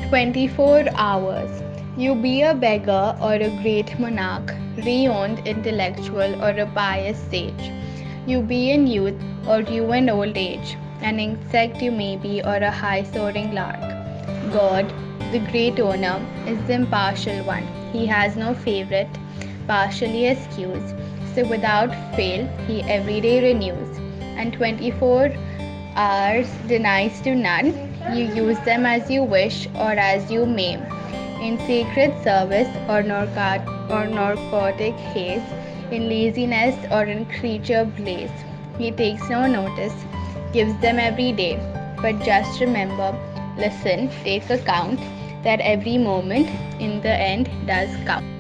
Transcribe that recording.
24 hours. You be a beggar or a great monarch, renowned intellectual or a pious sage. You be in youth or you in old age, an insect you may be or a high soaring lark. God, the great owner, is the impartial one. He has no favorite, partially excused, so without fail he every day renews, and 24 hours denies to none. You use them as you wish or as you may, in sacred service or narcotic haste, in laziness or in creature blaze. He takes no notice, gives them every day. But just remember, listen, take account that every moment in the end does count.